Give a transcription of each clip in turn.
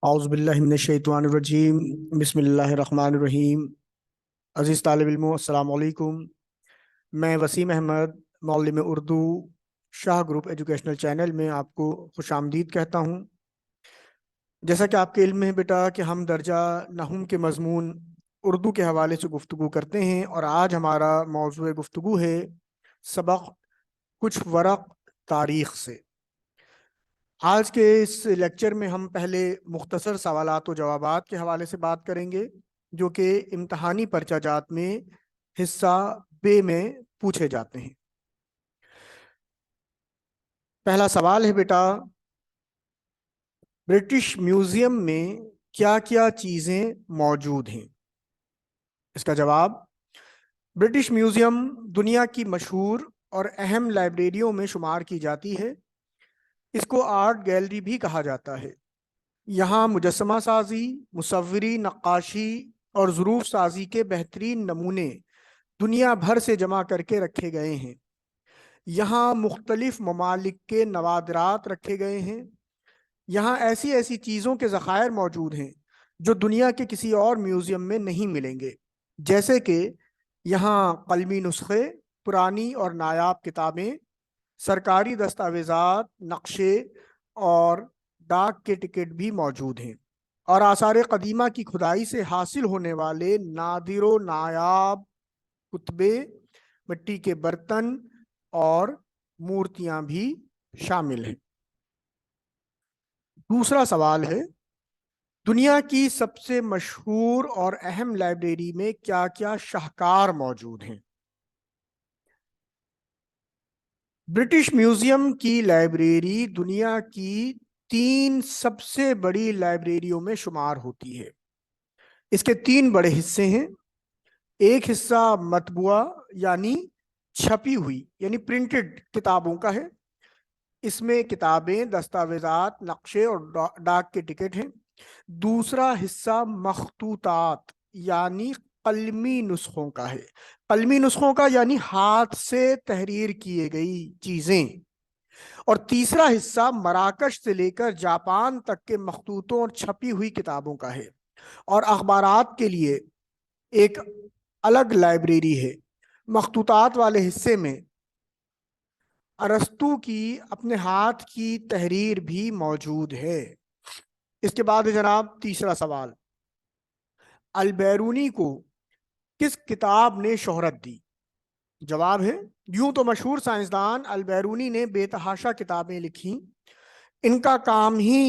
اعوذ باللہ من الشیطان الرجیم بسم اللہ الرحمن الرحیم۔ عزیز طالب علموں، السلام علیکم۔ میں وسیم احمد، معلم اردو، شاہ گروپ ایجوکیشنل چینل میں آپ کو خوش آمدید کہتا ہوں۔ جیسا کہ آپ کے علم میں ہے بیٹا کہ ہم درجہ نحوم کے مضمون اردو کے حوالے سے گفتگو کرتے ہیں، اور آج ہمارا موضوع گفتگو ہے سبق کچھ ورق تاریخ سے۔ آج کے اس لیکچر میں ہم پہلے مختصر سوالات و جوابات کے حوالے سے بات کریں گے، جو کہ امتحانی پرچہ جات میں حصہ بے میں پوچھے جاتے ہیں۔ پہلا سوال ہے بیٹا، برٹش میوزیم میں کیا کیا چیزیں موجود ہیں؟ اس کا جواب، برٹش میوزیم دنیا کی مشہور اور اہم لائبریریوں میں شمار کی جاتی ہے۔ اس کو آرٹ گیلری بھی کہا جاتا ہے۔ یہاں مجسمہ سازی، مصوری، نقاشی اور ظروف سازی کے بہترین نمونے دنیا بھر سے جمع کر کے رکھے گئے ہیں۔ یہاں مختلف ممالک کے نوادرات رکھے گئے ہیں۔ یہاں ایسی ایسی چیزوں کے ذخائر موجود ہیں جو دنیا کے کسی اور میوزیم میں نہیں ملیں گے، جیسے کہ یہاں قلمی نسخے، پرانی اور نایاب کتابیں، سرکاری دستاویزات، نقشے اور ڈاک کے ٹکٹ بھی موجود ہیں، اور آثار قدیمہ کی کھدائی سے حاصل ہونے والے نادر و نایاب کتبے، مٹی کے برتن اور مورتیاں بھی شامل ہیں۔ دوسرا سوال ہے، دنیا کی سب سے مشہور اور اہم لائبریری میں کیا کیا شاہکار موجود ہیں؟ برٹش میوزیم کی لائبریری دنیا کی 3 سب سے بڑی لائبریریوں میں شمار ہوتی ہے۔ اس کے 3 بڑے حصے ہیں۔ ایک حصہ مطبوعہ یعنی چھپی ہوئی یعنی پرنٹڈ کتابوں کا ہے۔ اس میں کتابیں، دستاویزات، نقشے اور ڈاک کے ٹکٹ ہیں۔ دوسرا حصہ مخطوطات یعنی قلمی نسخوں کا ہے۔ قلمی نسخوں کا یعنی ہاتھ سے تحریر کیے گئی چیزیں۔ اور تیسرا حصہ مراکش سے لے کر جاپان تک کے مخطوطوں اور چھپی ہوئی کتابوں کا ہے۔ اور اخبارات کے لیے ایک الگ لائبریری ہے۔ مخطوطات والے حصے میں ارسطو کی اپنے ہاتھ کی تحریر بھی موجود ہے۔ اس کے بعد جناب تیسرا سوال، البیرونی کو کس کتاب نے شہرت دی؟ جواب ہے، یوں تو مشہور سائنسدان البیرونی نے بے تحاشا کتابیں لکھی۔ ان کا کام ہی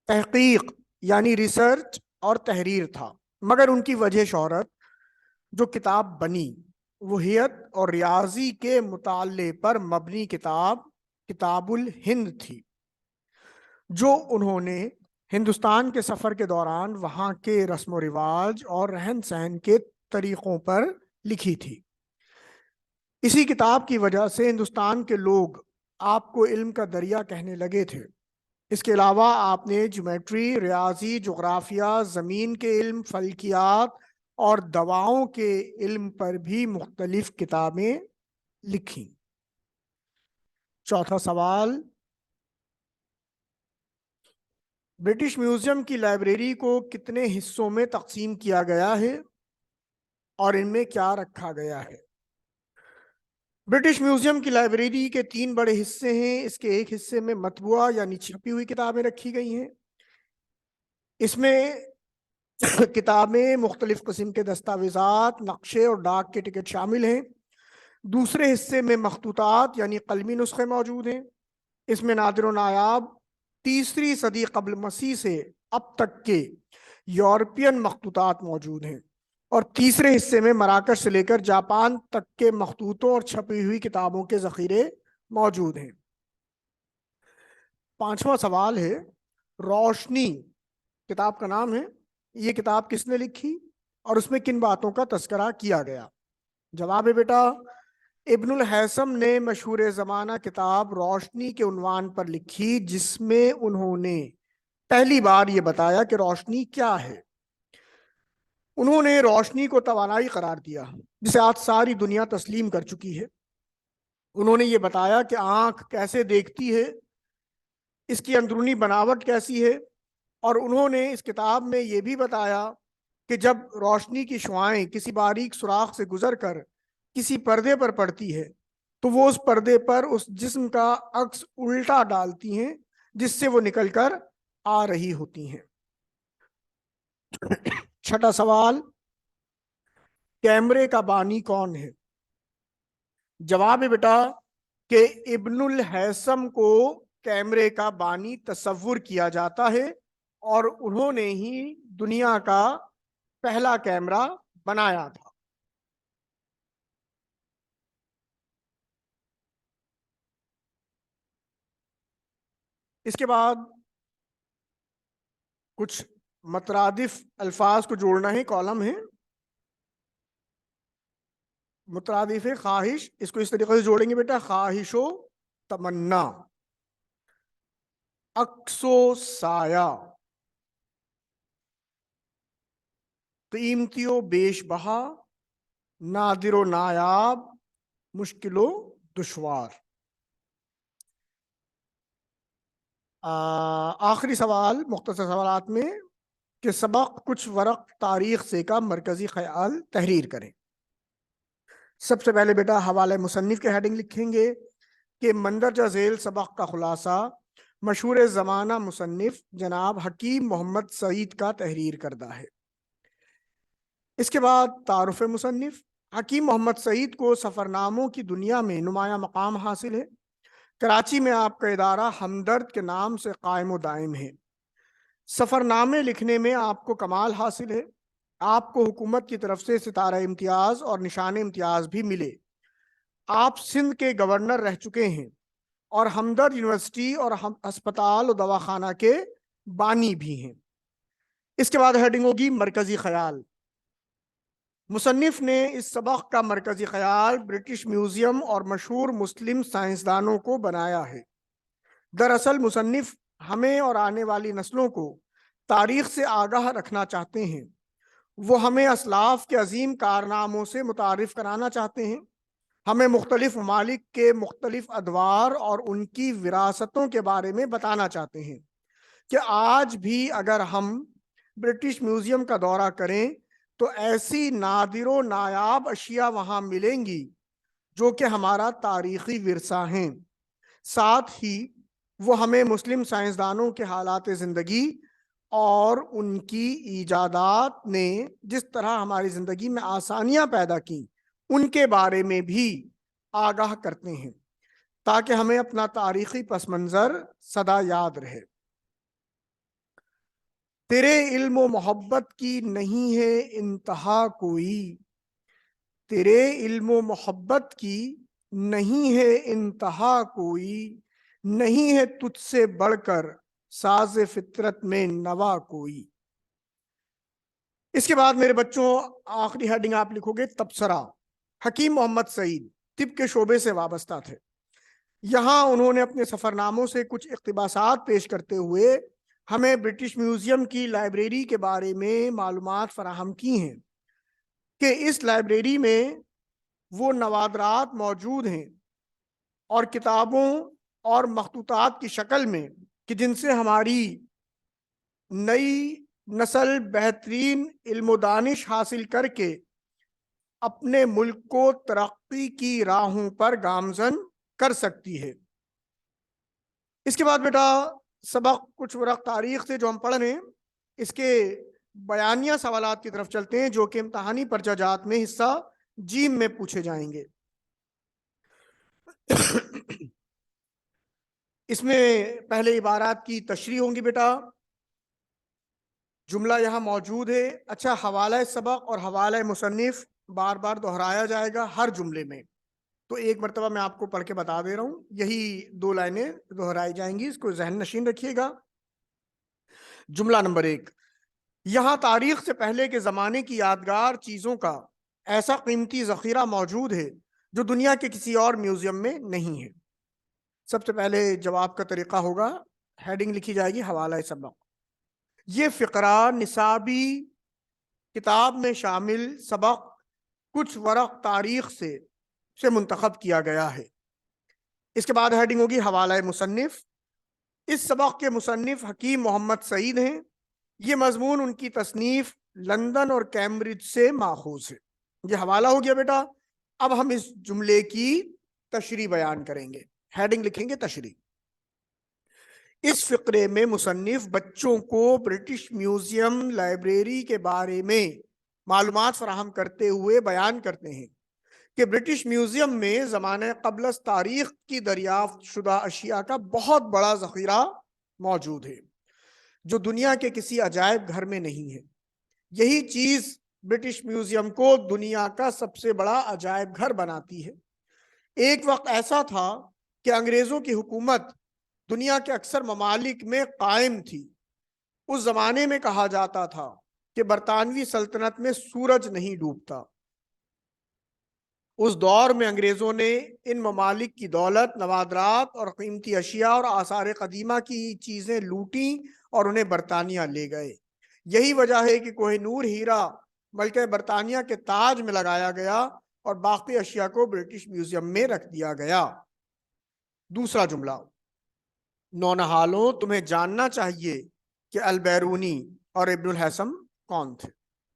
تحقیق یعنی ریسرچ اور تحریر تھا، مگر ان کی وجہ شہرت جو کتاب بنی وہ حیت اور ریاضی کے مطالعے پر مبنی کتاب الہند تھی، جو انہوں نے ہندوستان کے سفر کے دوران وہاں کے رسم و رواج اور رہن سہن کے طریقوں پر لکھی تھی۔ اسی کتاب کی وجہ سے ہندوستان کے لوگ آپ کو علم کا دریا کہنے لگے تھے۔ اس کے علاوہ آپ نے جیومیٹری، ریاضی، جغرافیہ، زمین کے علم، فلکیات اور دواؤں کے علم پر بھی مختلف کتابیں لکھی۔ چوتھا سوال، برٹش میوزیم کی لائبریری کو کتنے حصوں میں تقسیم کیا گیا ہے اور ان میں کیا رکھا گیا ہے؟ برٹش میوزیم کی لائبریری کے 3 بڑے حصے ہیں۔ اس کے ایک حصے میں مطبوعہ یعنی چھپی ہوئی کتابیں رکھی گئی ہیں۔ اس میں کتابیں، مختلف قسم کے دستاویزات، نقشے اور ڈاک کے ٹکٹ شامل ہیں۔ دوسرے حصے میں مخطوطات یعنی قلمی نسخے موجود ہیں۔ اس میں نادر و نایاب 3 صدی قبل مسیح سے اب تک کے یورپین مخطوطات موجود ہیں۔ اور تیسرے حصے میں مراکش سے لے کر جاپان تک کے مخطوطوں اور چھپی ہوئی کتابوں کے ذخیرے موجود ہیں۔ 5واں سوال ہے، روشنی کتاب کا نام ہے، یہ کتاب کس نے لکھی اور اس میں کن باتوں کا تذکرہ کیا گیا؟ جواب ہے بیٹا، ابن الہیثم نے مشہور زمانہ کتاب روشنی کے عنوان پر لکھی، جس میں انہوں نے پہلی بار یہ بتایا کہ روشنی کیا ہے۔ انہوں نے روشنی کو توانائی قرار دیا، جسے آج ساری دنیا تسلیم کر چکی ہے۔ انہوں نے یہ بتایا کہ آنکھ کیسے دیکھتی ہے، اس کی اندرونی بناوٹ کیسی ہے اور انہوں نے اس کتاب میں یہ بھی بتایا کہ جب روشنی کی شعاعیں کسی باریک سوراخ سے گزر کر کسی پردے پر پڑتی ہے تو وہ اس پردے پر اس جسم کا عکس الٹا ڈالتی ہیں جس سے وہ نکل کر آ رہی ہوتی ہیں۔ چھٹا سوال، کیمرے کا بانی کون ہے؟ جواب ہے بیٹا کہ ابن الہیثم کو کیمرے کا بانی تصور کیا جاتا ہے اور انہوں نے ہی دنیا کا پہلا کیمرہ بنایا تھا۔ اس کے بعد کچھ مترادف الفاظ کو جوڑنا ہے، کالم ہے مترادف خواہش، اس کو اس طریقے سے جوڑیں گے بیٹا، خواہش و تمنا، عکس و سایہ، قیمتی و بیش بہا، نادر و نایاب، مشکل و دشوار۔ آخری سوال مختصر سوالات میں کہ سبق کچھ ورق تاریخ سے کا مرکزی خیال تحریر کریں۔ سب سے پہلے بیٹا حوالہ مصنف کے ہیڈنگ لکھیں گے کہ مندرجہ ذیل سبق کا خلاصہ مشہور زمانہ مصنف جناب حکیم محمد سعید کا تحریر کردہ ہے۔ اس کے بعد تعارف مصنف، حکیم محمد سعید کو سفرناموں کی دنیا میں نمایاں مقام حاصل ہے۔ کراچی میں آپ کا ادارہ ہمدرد کے نام سے قائم و دائم ہے۔ سفرنامے لکھنے میں آپ کو کمال حاصل ہے۔ آپ کو حکومت کی طرف سے ستارہ امتیاز اور نشان امتیاز بھی ملے۔ آپ سندھ کے گورنر رہ چکے ہیں اور ہمدرد یونیورسٹی اور ہسپتال و دواخانہ کے بانی بھی ہیں۔ اس کے بعد ہیڈنگ ہوگی مرکزی خیال۔ مصنف نے اس سبق کا مرکزی خیال برٹش میوزیم اور مشہور مسلم سائنسدانوں کو بنایا ہے۔ دراصل مصنف ہمیں اور آنے والی نسلوں کو تاریخ سے آگاہ رکھنا چاہتے ہیں۔ وہ ہمیں اسلاف کے عظیم کارناموں سے متعارف کرانا چاہتے ہیں، ہمیں مختلف ممالک کے مختلف ادوار اور ان کی وراثتوں کے بارے میں بتانا چاہتے ہیں کہ آج بھی اگر ہم برٹش میوزیم کا دورہ کریں تو ایسی نادر و نایاب اشیاء وہاں ملیں گی جو کہ ہمارا تاریخی ورثہ ہیں۔ ساتھ ہی وہ ہمیں مسلم سائنسدانوں کے حالات زندگی اور ان کی ایجادات نے جس طرح ہماری زندگی میں آسانیاں پیدا کی ان کے بارے میں بھی آگاہ کرتے ہیں تاکہ ہمیں اپنا تاریخی پس منظر سدا یاد رہے۔ تیرے علم و محبت کی نہیں ہے انتہا کوئی، تیرے علم و محبت کی نہیں ہے انتہا کوئی، نہیں ہے تجھ سے بڑھ کر ساز فطرت میں نوا کوئی۔ اس کے بعد میرے بچوں آخری ہیڈنگ آپ لکھو گے تبصرہ۔ حکیم محمد سعید طب کے شعبے سے وابستہ تھے۔ یہاں انہوں نے اپنے سفرناموں سے کچھ اقتباسات پیش کرتے ہوئے ہمیں برٹش میوزیم کی لائبریری کے بارے میں معلومات فراہم کی ہیں کہ اس لائبریری میں وہ نوادرات موجود ہیں اور کتابوں اور مخطوطات کی شکل میں کہ جن سے ہماری نئی نسل بہترین علم و دانش حاصل کر کے اپنے ملک کو ترقی کی راہوں پر گامزن کر سکتی ہے۔ اس کے بعد بیٹا سبق کچھ ورق تاریخ سے جو ہم پڑھ رہے ہیں اس کے بیانیہ سوالات کی طرف چلتے ہیں جو کہ امتحانی پرچہ جات میں حصہ جیم میں پوچھے جائیں گے۔ اس میں پہلے عبارات کی تشریح ہوں گی بیٹا، جملہ یہاں موجود ہے۔ اچھا، حوالہ سبق اور حوالہ مصنف بار بار دہرایا جائے گا ہر جملے میں، تو ایک مرتبہ میں آپ کو پڑھ کے بتا دے رہا ہوں، یہی 2 لائنیں دہرائی جائیں گی، اس کو ذہن نشین رکھیے گا۔ جملہ نمبر 1، یہاں تاریخ سے پہلے کے زمانے کی یادگار چیزوں کا ایسا قیمتی ذخیرہ موجود ہے جو دنیا کے کسی اور میوزیم میں نہیں ہے۔ سب سے پہلے جواب کا طریقہ ہوگا، ہیڈنگ لکھی جائے گی حوالہ سبق۔ یہ فقرہ نصابی کتاب میں شامل سبق کچھ ورق تاریخ سے منتخب کیا گیا ہے۔ اس کے بعد ہیڈنگ ہوگی حوالہ مصنف۔ اس سبق کے مصنف حکیم محمد سعید ہیں۔ یہ مضمون ان کی تصنیف لندن اور کیمبرج سے ماخوذ ہے۔ یہ حوالہ ہو گیا بیٹا۔ اب ہم اس جملے کی تشریح بیان کریں گے، ہیڈنگ لکھیں گے تشریح۔ اس فقرے میں مصنف بچوں کو برٹش میوزیم لائبریری کے بارے میں معلومات فراہم کرتے ہوئے بیان کرتے ہیں کہ برٹش میوزیم میں زمانہ قبل از تاریخ کی دریافت شدہ اشیاء کا بہت بڑا ذخیرہ موجود ہے جو دنیا کے کسی عجائب گھر میں نہیں ہے۔ یہی چیز برٹش میوزیم کو دنیا کا سب سے بڑا عجائب گھر بناتی ہے۔ ایک وقت ایسا تھا کہ انگریزوں کی حکومت دنیا کے اکثر ممالک میں قائم تھی۔ اس زمانے میں کہا جاتا تھا کہ برطانوی سلطنت میں سورج نہیں ڈوبتا۔ اس دور میں انگریزوں نے ان ممالک کی دولت، نوادرات اور قیمتی اشیاء اور آثار قدیمہ کی چیزیں لوٹیں اور انہیں برطانیہ لے گئے۔ یہی وجہ ہے کہ کوہ نور ہیرا ملکہ برطانیہ کے تاج میں لگایا گیا اور باقی اشیاء کو برٹش میوزیم میں رکھ دیا گیا۔ دوسرا جملہ، نونہالوں تمہیں جاننا چاہیے کہ البیرونی اور ابن الحسم کون تھے۔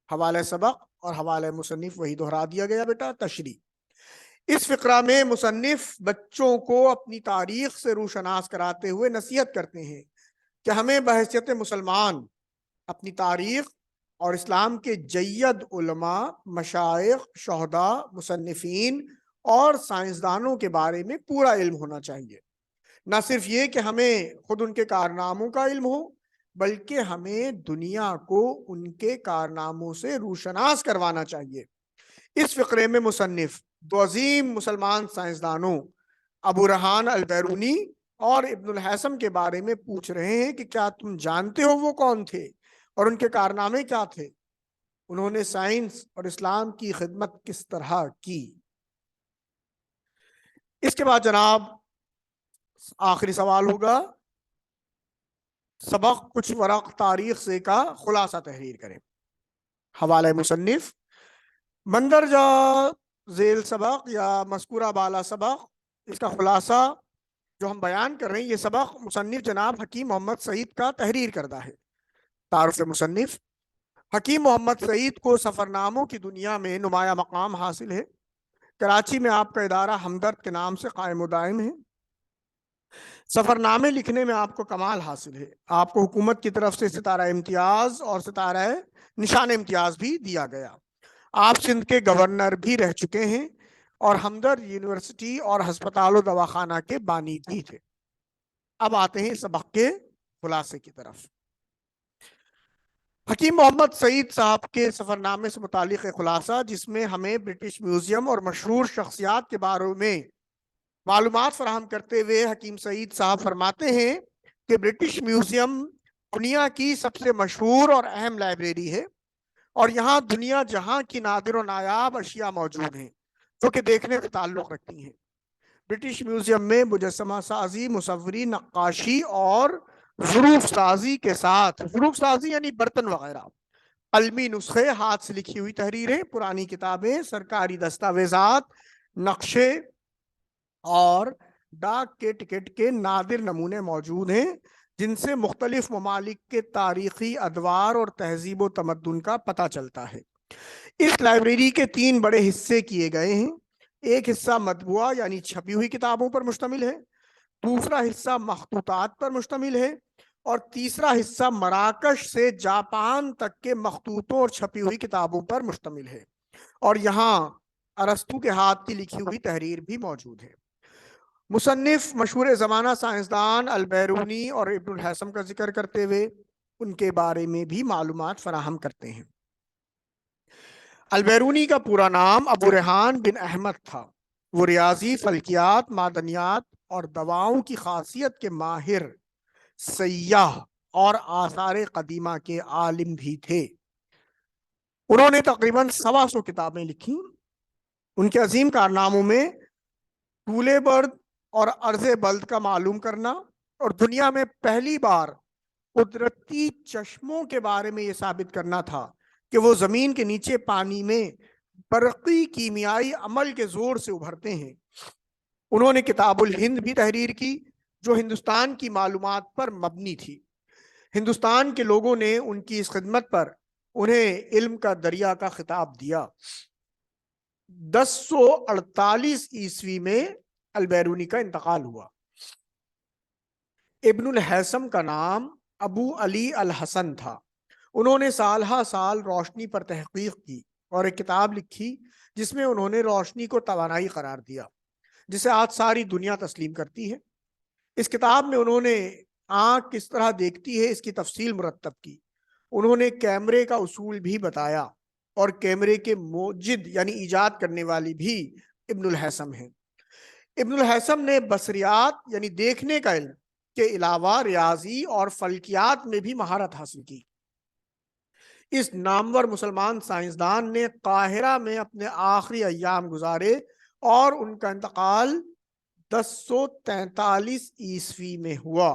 حوالہ سبق اور حوالہ مصنف وہی دہرا دیا گیا بیٹا۔ تشریح، اس فقرہ میں مصنف بچوں کو اپنی تاریخ سے روشناس کراتے ہوئے نصیحت کرتے ہیں کہ ہمیں بحیثیت مسلمان اپنی تاریخ اور اسلام کے جید علماء، مشائخ، شہداء، مصنفین اور سائنسدانوں کے بارے میں پورا علم ہونا چاہیے۔ نہ صرف یہ کہ ہمیں خود ان کے کارناموں کا علم ہو، بلکہ ہمیں دنیا کو ان کے کارناموں سے روشناس کروانا چاہیے۔ اس فقرے میں مصنف دو عظیم مسلمان سائنسدانوں ابو ریحان البیرونی اور ابن الحسم کے بارے میں پوچھ رہے ہیں کہ کیا تم جانتے ہو وہ کون تھے اور ان کے کارنامے کیا تھے؟ انہوں نے سائنس اور اسلام کی خدمت کس طرح کی؟ اس کے بعد جناب آخری سوال ہوگا، سبق کچھ ورق تاریخ سے کا خلاصہ تحریر کریں۔ حوالہ مصنف، مندرجہ ذیل سبق یا مذکورہ بالا سبق، اس کا خلاصہ جو ہم بیان کر رہے ہیں، یہ سبق مصنف جناب حکیم محمد سعید کا تحریر کردہ ہے۔ تعارف مصنف، حکیم محمد سعید کو سفرناموں کی دنیا میں نمایاں مقام حاصل ہے۔ کراچی میں آپ کا ادارہ ہمدرد کے نام سے قائم و دائم ہے۔ سفرنامے لکھنے میں آپ کو کمال حاصل ہے۔ آپ کو حکومت کی طرف سے ستارہ امتیاز اور ستارہ نشان امتیاز بھی دیا گیا۔ آپ سندھ کے گورنر بھی رہ چکے ہیں اور ہمدرد یونیورسٹی اور ہسپتال و دواخانہ کے بانی بھی تھے۔ اب آتے ہیں سبق کے خلاصے کی طرف۔ حکیم محمد سعید صاحب کے سفرنامے سے متعلق خلاصہ، جس میں ہمیں برٹش میوزیم اور مشہور شخصیات کے بارے میں معلومات فراہم کرتے ہوئے حکیم سعید صاحب فرماتے ہیں کہ برٹش میوزیم دنیا کی سب سے مشہور اور اہم لائبریری ہے اور یہاں دنیا جہاں کی نادر و نایاب اشیاء موجود ہیں جو کہ دیکھنے سے تعلق رکھتی ہیں۔ برٹش میوزیم میں مجسمہ سازی، مصوری، نقاشی اور ظروف سازی کے ساتھ، ظروف سازی یعنی برتن وغیرہ، قلمی نسخے، ہاتھ سے لکھی ہوئی تحریریں، پرانی کتابیں، سرکاری دستاویزات، نقشے اور ڈاک کے ٹکٹ کے نادر نمونے موجود ہیں جن سے مختلف ممالک کے تاریخی ادوار اور تہذیب و تمدن کا پتہ چلتا ہے۔ اس لائبریری کے 3 بڑے حصے کیے گئے ہیں۔ ایک حصہ مطبوعہ یعنی چھپی ہوئی کتابوں پر مشتمل ہے، دوسرا حصہ مخطوطات پر مشتمل ہے اور تیسرا حصہ مراکش سے جاپان تک کے مخطوطوں اور چھپی ہوئی کتابوں پر مشتمل ہے، اور یہاں ارسطو کے ہاتھ کی لکھی ہوئی تحریر بھی موجود ہے۔ مصنف مشہور زمانہ سائنسدان البیرونی اور ابن الحسم کا ذکر کرتے ہوئے ان کے بارے میں بھی معلومات فراہم کرتے ہیں۔ البیرونی کا پورا نام ابو ریحان بن احمد تھا۔ وہ ریاضی، فلکیات، معدنیات اور دواؤں کی خاصیت کے ماہر، سیاح اور آثار قدیمہ کے عالم بھی تھے۔ انہوں نے تقریباً 125 کتابیں لکھی۔ ان کے عظیم کارناموں میں طول برد اور عرض بلد کا معلوم کرنا اور دنیا میں پہلی بار قدرتی چشموں کے بارے میں یہ ثابت کرنا تھا کہ وہ زمین کے نیچے پانی میں برقی کیمیائی عمل کے زور سے ابھرتے ہیں۔ انہوں نے کتاب الہند بھی تحریر کی جو ہندوستان کی معلومات پر مبنی تھی۔ ہندوستان کے لوگوں نے ان کی اس خدمت پر انہیں علم کا دریا کا خطاب دیا۔ 1048 عیسوی میں البیرونی کا انتقال ہوا۔ ابن الحیثم کا نام ابو علی الحسن تھا۔ انہوں نے سالہ سال روشنی پر تحقیق کی اور ایک کتاب لکھی جس میں انہوں نے روشنی کو توانائی قرار دیا، جسے آج ساری دنیا تسلیم کرتی ہے۔ اس کتاب میں انہوں نے آنکھ کس طرح دیکھتی ہے اس کی تفصیل مرتب کی۔ انہوں نے کیمرے کا اصول بھی بتایا، اور کیمرے کے موجد یعنی ایجاد کرنے والی بھی ابن الحیثم ہیں۔ ابن الحیثم نے بصریات یعنی دیکھنے کا علم کے علاوہ ریاضی اور فلکیات میں بھی مہارت حاصل کی۔ اس نامور مسلمان سائنسدان نے قاہرہ میں اپنے آخری ایام گزارے اور ان کا انتقال 1043 عیسوی میں ہوا۔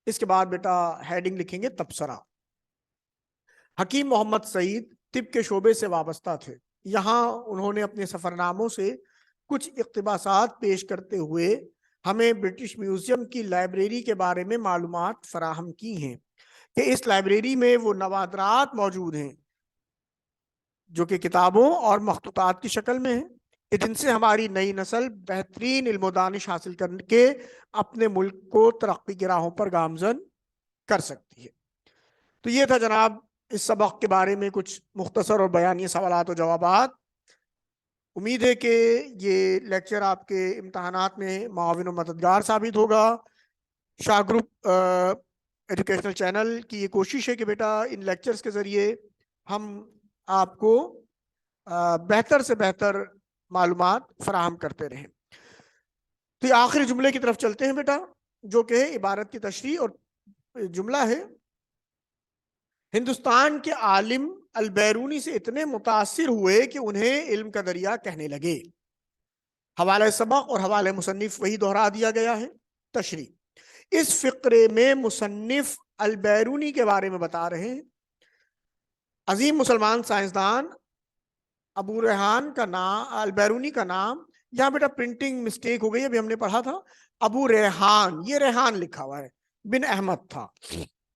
اس کے بعد بیٹا ہیڈنگ لکھیں گے تبصرہ۔ حکیم محمد سعید طب کے شعبے سے وابستہ تھے۔ یہاں انہوں نے اپنے سفرناموں سے کچھ اقتباسات پیش کرتے ہوئے ہمیں برٹش میوزیم کی لائبریری کے بارے میں معلومات فراہم کی ہیں کہ اس لائبریری میں وہ نوادرات موجود ہیں جو کہ کتابوں اور مخطوطات کی شکل میں ہیں، کہ جن سے ہماری نئی نسل بہترین علم و دانش حاصل کر کے اپنے ملک کو ترقی کی راہوں پر گامزن کر سکتی ہے۔ تو یہ تھا جناب اس سبق کے بارے میں کچھ مختصر اور بیانیہ سوالات و جوابات۔ امید ہے کہ یہ لیکچر آپ کے امتحانات میں معاون و مددگار ثابت ہوگا۔ شاہ گروپ ایجوکیشنل چینل کی یہ کوشش ہے کہ بیٹا ان لیکچرز کے ذریعے ہم آپ کو بہتر سے بہتر معلومات فراہم کرتے رہیں۔ تو یہ آخری جملے کی طرف چلتے ہیں بیٹا، جو کہ عبارت کی تشریح، اور جملہ ہے: ہندوستان کے عالم البیرونی سے اتنے متاثر ہوئے کہ انہیں علم کا دریا کہنے لگے۔ حوالہ سبق اور حوالہ مصنف وہی دہرا دیا گیا ہے۔ تشریح: اس فقرے میں مصنف البیرونی کے بارے میں بتا رہے ہیں۔ عظیم مسلمان سائنسدان ابو ریحان کا نام، البیرونی کا نام، یہاں بیٹا پرنٹنگ مسٹیک ہو گئی، ابھی ہم نے پڑھا تھا ابو ریحان، یہ ریحان لکھا ہوا ہے، بن احمد تھا۔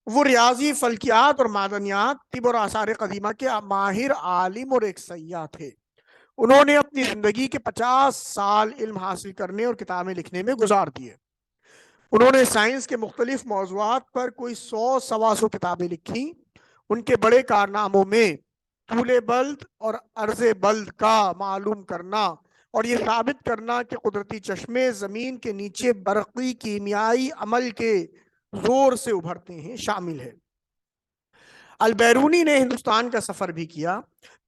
وہ ریاضی، فلکیات اور معدنیات، طب اور آثار قدیمہ کے ماہر عالم اور ایک سیاح تھے۔ انہوں نے اپنی زندگی کے 50 سال علم حاصل کرنے اور کتابیں لکھنے میں گزار دیے۔ انہوں نے سائنس کے مختلف موضوعات پر کوئی 100 کتابیں لکھی۔ ان کے بڑے کارناموں میں طول بلد اور عرض بلد کا معلوم کرنا اور یہ ثابت کرنا کہ قدرتی چشمے زمین کے نیچے برقی کیمیائی عمل کے زور سے ابھرتے ہیں شامل ہے۔ البیرونی نے ہندوستان کا سفر بھی کیا،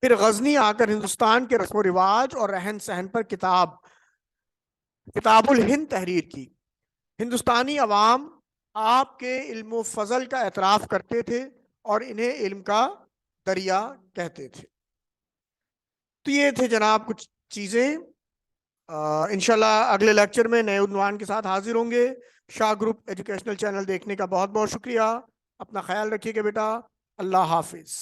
پھر غزنی آ کر ہندوستان کے رسم و رواج اور رہن سہن پر کتاب الہند تحریر کی۔ ہندوستانی عوام آپ کے علم و فضل کا اعتراف کرتے تھے اور انہیں علم کا دریا کہتے تھے۔ تو یہ تھے جناب کچھ چیزیں۔ انشاءاللہ اگلے لیکچر میں نئے عنوان کے ساتھ حاضر ہوں گے۔ شاہ گروپ ایجوکیشنل چینل دیکھنے کا بہت بہت شکریہ۔ اپنا خیال رکھیے گا بیٹا۔ اللہ حافظ۔